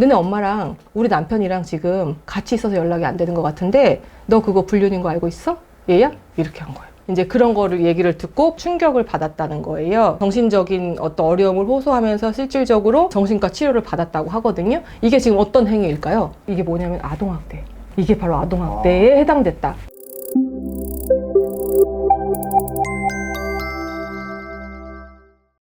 너네 엄마랑 우리 남편이랑 지금 같이 있어서 연락이 안 되는 것 같은데 너 그거 불륜인 거 알고 있어? 얘야? 이렇게 한 거예요. 이제 그런 거를 얘기를 듣고 충격을 받았다는 거예요. 정신적인 어떤 어려움을 호소하면서 실질적으로 정신과 치료를 받았다고 하거든요. 이게 지금 어떤 행위일까요? 이게 뭐냐면 아동학대. 이게 바로 아동학대에 해당됐다.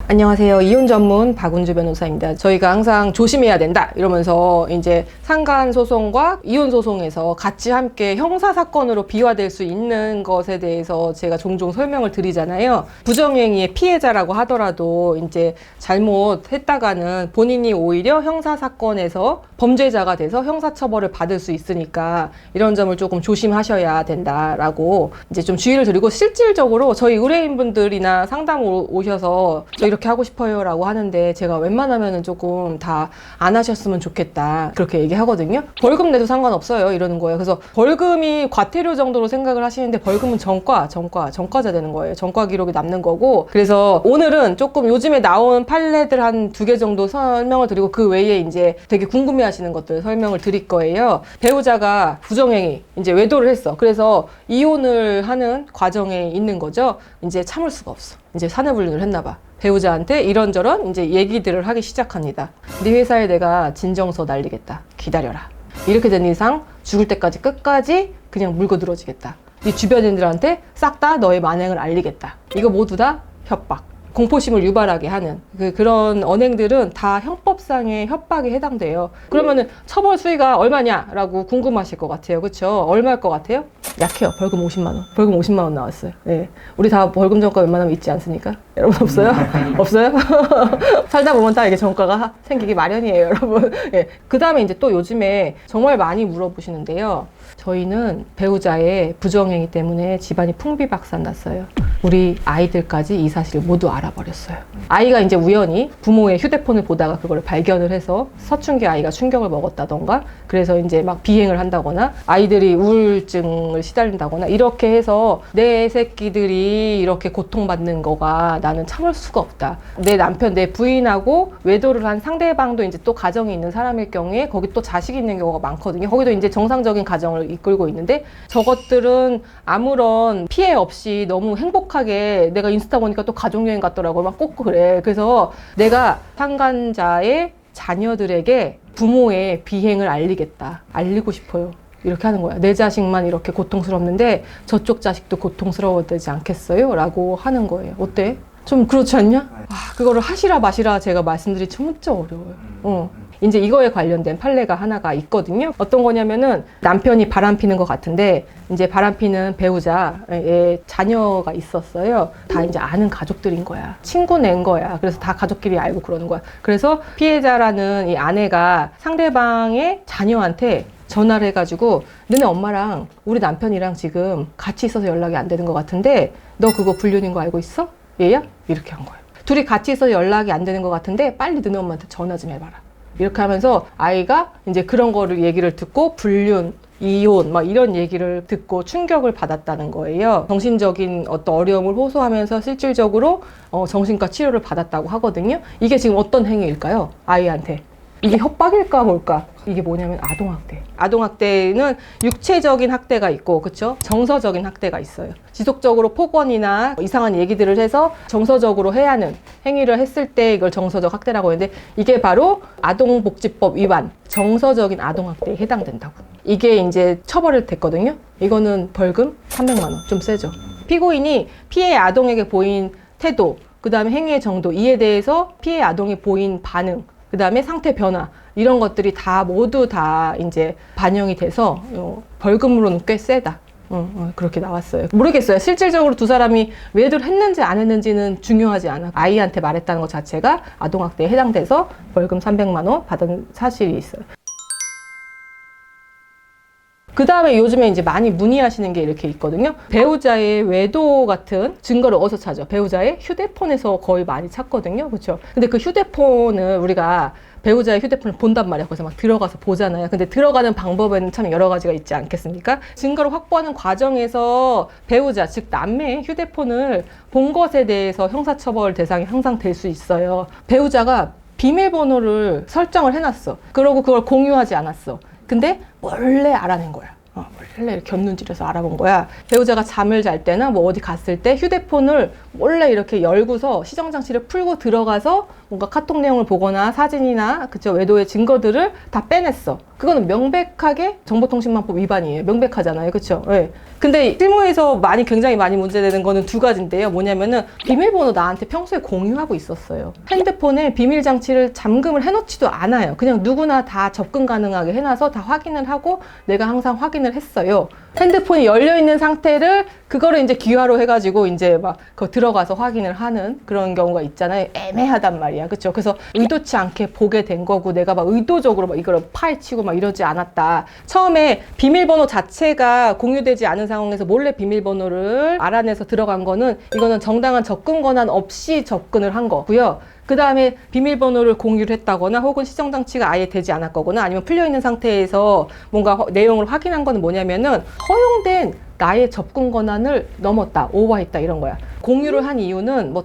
안녕하세요. 이혼 전문 박은주 변호사입니다. 저희가 항상 조심해야 된다 이러면서 이제 상간소송과 이혼소송에서 같이 함께 형사사건으로 비화될 수 있는 것에 대해서 제가 종종 설명을 드리잖아요. 부정행위의 피해자라고 하더라도 이제 잘못했다가는 본인이 오히려 형사사건에서 범죄자가 돼서 형사처벌을 받을 수 있으니까 이런 점을 조금 조심하셔야 된다라고 이제 좀 주의를 드리고, 실질적으로 저희 의뢰인분들이나 상담 오셔서 저 이렇게 하고 싶어요 라고 하는데 제가 웬만하면은 조금 다 안 하셨으면 좋겠다 그렇게 얘기하거든요. 벌금 내도 상관없어요 이러는 거예요. 그래서 벌금이 과태료 정도로 생각을 하시는데 벌금은 전과자 되는 거예요. 전과 기록이 남는 거고. 그래서 오늘은 조금 요즘에 나온 판례들 한 2개 정도 설명을 드리고 그 외에 이제 되게 궁금해 하시는 것들 설명을 드릴 거예요. 배우자가 부정행위, 이제 외도를 했어. 그래서 이혼을 하는 과정에 있는 거죠. 이제 참을 수가 없어. 이제 사내불륜을 했나 봐. 배우자한테 이런저런 이제 얘기들을 하기 시작합니다. 네 회사에 내가 진정서 날리겠다. 기다려라. 이렇게 된 이상 죽을 때까지 끝까지 그냥 물고 늘어지겠다. 네 주변인들한테 싹 다 너의 만행을 알리겠다. 이거 모두 다 협박. 공포심을 유발하게 하는 그런 언행들은 다 형법상의 협박에 해당돼요. 그러면은 처벌 수위가 얼마냐라고 궁금하실 것 같아요. 그렇죠? 얼마일 것 같아요? 약해요. 벌금 50만 원. 벌금 50만 원 나왔어요. 네. 우리 다 벌금 전과 웬만하면 있지 않습니까? 여러분 없어요? 없어요? 살다 보면 다 이게 전과가 생기기 마련이에요, 여러분. 네. 그 다음에 이제 또 요즘에 정말 많이 물어보시는데요. 저희는 배우자의 부정행위 때문에 집안이 풍비박산 났어요. 우리 아이들까지 이 사실을 모두 알아버렸어요. 아이가 이제 우연히 부모의 휴대폰을 보다가 그걸 발견을 해서 사춘기 아이가 충격을 먹었다던가, 그래서 이제 막 비행을 한다거나 아이들이 우울증을 시달린다거나 이렇게 해서 내 새끼들이 이렇게 고통받는 거가 나는 참을 수가 없다. 내 남편, 내 부인하고 외도를 한 상대방도 이제 또 가정이 있는 사람일 경우에 거기 또 자식이 있는 경우가 많거든요. 거기도 이제 정상적인 가정을 이끌고 있는데 저것들은 아무런 피해 없이 너무 행복하게, 내가 인스타 보니까 또 가족여행 갔더라고 막 꼭 그래. 그래서 내가 상간자의 자녀들에게 부모의 비행을 알리겠다. 알리고 싶어요. 이렇게 하는 거야. 내 자식만 이렇게 고통스럽는데 저쪽 자식도 고통스러워되지 않겠어요? 라고 하는 거예요. 어때? 좀 그렇지 않냐? 그거를 하시라 마시라 제가 말씀드리기 진짜 어려워요. 이제 이거에 관련된 판례가 하나가 있거든요. 어떤 거냐면은 남편이 바람피는 것 같은데 이제 바람피는 배우자의 자녀가 있었어요. 다 이제 아는 가족들인 거야. 친구 낸 거야. 그래서 다 가족끼리 알고 그러는 거야. 그래서 피해자라는 이 아내가 상대방의 자녀한테 전화를 해가지고 너네 엄마랑 우리 남편이랑 지금 같이 있어서 연락이 안 되는 것 같은데 너 그거 불륜인 거 알고 있어? 얘야? 이렇게 한 거예요. 둘이 같이 있어서 연락이 안 되는 것 같은데 빨리 너네 엄마한테 전화 좀 해봐라. 이렇게 하면서 아이가 이제 그런 거를 얘기를 듣고 불륜, 이혼 막 이런 얘기를 듣고 충격을 받았다는 거예요. 정신적인 어떤 어려움을 호소하면서 실질적으로 정신과 치료를 받았다고 하거든요. 이게 지금 어떤 행위일까요? 아이한테. 이게 협박일까 뭘까? 이게 뭐냐면 아동학대. 아동학대는 육체적인 학대가 있고, 그쵸? 정서적인 학대가 있어요. 지속적으로 폭언이나 이상한 얘기들을 해서 정서적으로 해하는 행위를 했을 때 이걸 정서적 학대라고 하는데, 이게 바로 아동복지법 위반, 정서적인 아동학대에 해당된다고. 이게 이제 처벌이 됐거든요. 이거는 벌금 300만 원. 좀 세죠. 피고인이 피해 아동에게 보인 태도, 그 다음에 행위의 정도, 이에 대해서 피해 아동이 보인 반응, 그 다음에 상태 변화, 이런 것들이 다 모두 다 이제 반영이 돼서 벌금으로는 꽤 세다. 그렇게 나왔어요. 모르겠어요. 실질적으로 두 사람이 외도를 했는지 안 했는지는 중요하지 않아. 아이한테 말했다는 것 자체가 아동학대에 해당돼서 벌금 300만 원 받은 사실이 있어요. 그 다음에 요즘에 이제 많이 문의하시는 게 이렇게 있거든요. 배우자의 외도 같은 증거를 어디서 찾아? 배우자의 휴대폰에서 거의 많이 찾거든요. 그렇죠? 근데 그 휴대폰을 우리가 배우자의 휴대폰을 본단 말이야. 그래서 막 들어가서 보잖아요. 근데 들어가는 방법에는 참 여러 가지가 있지 않겠습니까? 증거를 확보하는 과정에서 배우자, 즉 남매의 휴대폰을 본 것에 대해서 형사처벌 대상이 항상 될 수 있어요. 배우자가 비밀번호를 설정을 해놨어. 그러고 그걸 공유하지 않았어. 근데 몰래 알아낸 거야. 몰래 이렇게 곁눈질해서 알아본 거야. 배우자가 잠을 잘 때나 뭐 어디 갔을 때 휴대폰을 몰래 이렇게 열고서 시정장치를 풀고 들어가서 뭔가 카톡 내용을 보거나 사진이나 그쵸 외도의 증거들을 다 빼냈어. 그거는 명백하게 정보통신망법 위반이에요. 명백하잖아요. 그쵸? 네. 근데 실무에서 굉장히 많이 문제되는 거는 두 가지인데요. 뭐냐면은 비밀번호 나한테 평소에 공유하고 있었어요. 핸드폰에 비밀장치를 잠금을 해놓지도 않아요. 그냥 누구나 다 접근 가능하게 해놔서 다 확인을 하고 내가 항상 확인을 했어요. 핸드폰이 열려있는 상태를 그거를 이제 기화로 해가지고 이제 막 들어가서 확인을 하는 그런 경우가 있잖아요. 애매하단 말이야. 그쵸? 그래서 의도치 않게 보게 된 거고 내가 막 의도적으로 막 이걸 파헤치고 막 이러지 않았다. 처음에 비밀번호 자체가 공유되지 않은 상황에서 몰래 비밀번호를 알아내서 들어간 거는 이거는 정당한 접근 권한 없이 접근을 한 거고요. 그 다음에 비밀번호를 공유를 했다거나 혹은 시정장치가 아예 되지 않았거나 아니면 풀려있는 상태에서 뭔가 내용을 확인한 거는 뭐냐면은 허용된 나의 접근 권한을 넘었다, 오버했다 이런 거야. 공유를 한 이유는 뭐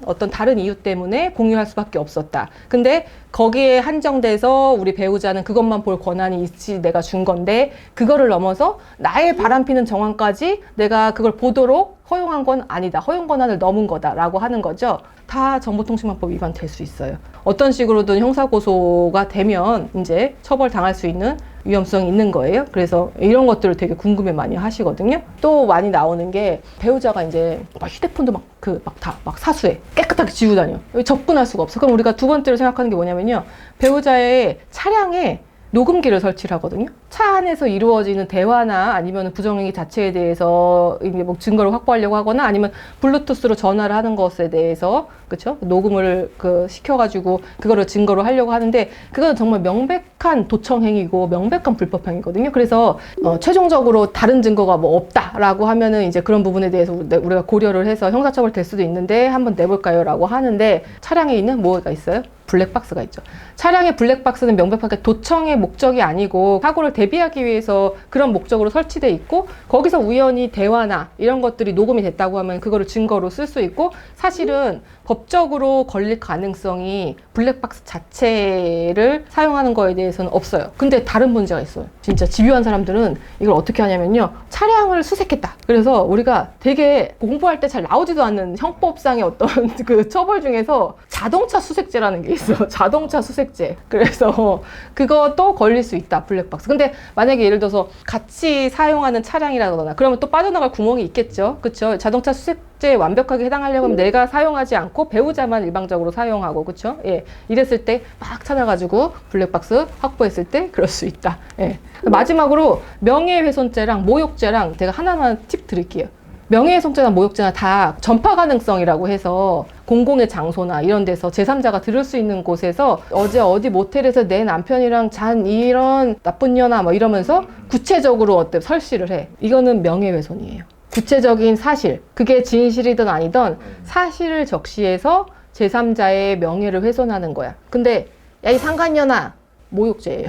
어떤 다른 이유 때문에 공유할 수밖에 없었다. 근데 거기에 한정돼서 우리 배우자는 그것만 볼 권한이 있지 내가 준 건데 그거를 넘어서 나의 바람피는 정황까지 내가 그걸 보도록 허용한 건 아니다. 허용 권한을 넘은 거다라고 하는 거죠. 다 정보통신망법 위반 될 수 있어요. 어떤 식으로든 형사고소가 되면 이제 처벌 당할 수 있는 위험성이 있는 거예요. 그래서 이런 것들을 되게 궁금해 많이 하시거든요. 또 많이 나오는 게 배우자가 이제 막 휴대폰도 막 사수해. 깨끗하게 지우고 다녀. 접근할 수가 없어. 그럼 우리가 두 번째로 생각하는 게 뭐냐면요. 배우자의 차량에 녹음기를 설치를 하거든요. 차 안에서 이루어지는 대화나 아니면 부정행위 자체에 대해서 뭐 증거를 확보하려고 하거나 아니면 블루투스로 전화를 하는 것에 대해서 그쵸? 녹음을 시켜가지고 그거를 증거로 하려고 하는데 그건 정말 명백한 도청행위고 명백한 불법행위거든요. 그래서 최종적으로 다른 증거가 뭐 없다라고 하면은 이제 그런 부분에 대해서 우리가 고려를 해서 형사처벌 될 수도 있는데 한번 내볼까요? 라고 하는데 차량에 있는 뭐가 있어요? 블랙박스가 있죠. 차량의 블랙박스는 명백하게 도청의 목적이 아니고 사고를 대비하기 위해서 그런 목적으로 설치돼 있고 거기서 우연히 대화나 이런 것들이 녹음이 됐다고 하면 그거를 증거로 쓸 수 있고 사실은 법적으로 걸릴 가능성이 블랙박스 자체를 사용하는 거에 대해서는 없어요. 근데 다른 문제가 있어요. 진짜 집요한 사람들은 이걸 어떻게 하냐면요. 차량을 수색했다. 그래서 우리가 되게 공부할 때 잘 나오지도 않는 형법상의 어떤 그 처벌 중에서 자동차 수색죄라는 게 있어. 자동차 수색죄. 그래서 그것도 걸릴 수 있다. 블랙박스. 근데 만약에 예를 들어서 같이 사용하는 차량이라거나 그러면 또 빠져나갈 구멍이 있겠죠. 그쵸? 자동차 수색죄에 완벽하게 해당하려고 하면 내가 사용하지 않고 배우자만 일방적으로 사용하고 그쵸? 예. 이랬을 때 막 찾아가지고 블랙박스 확보했을 때 그럴 수 있다. 예. 마지막으로 명예훼손죄랑 모욕죄랑 제가 하나만 팁 드릴게요. 명예훼손죄나 모욕죄나 다 전파 가능성이라고 해서 공공의 장소나 이런 데서 제3자가 들을 수 있는 곳에서 어제 어디 모텔에서 내 남편이랑 잔 이런 나쁜 년아 뭐 이러면서 구체적으로 어때 설시를 해. 이거는 명예훼손이에요. 구체적인 사실, 그게 진실이든 아니든 사실을 적시해서 제3자의 명예를 훼손하는 거야. 근데 야 이 상간년아 모욕죄예요.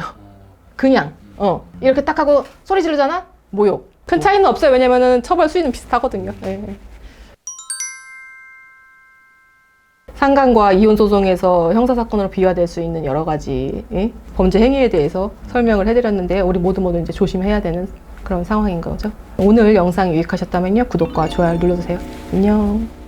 그냥 이렇게 딱 하고 소리 지르잖아? 모욕. 큰 차이는 없어요. 왜냐면은 처벌 수위는 비슷하거든요. 네. 상간과 이혼 소송에서 형사사건으로 비화될 수 있는 여러 가지 범죄 행위에 대해서 설명을 해드렸는데요. 우리 모두 이제 조심해야 되는 그런 상황인 거죠. 오늘 영상이 유익하셨다면요. 구독과 좋아요 눌러주세요. 안녕.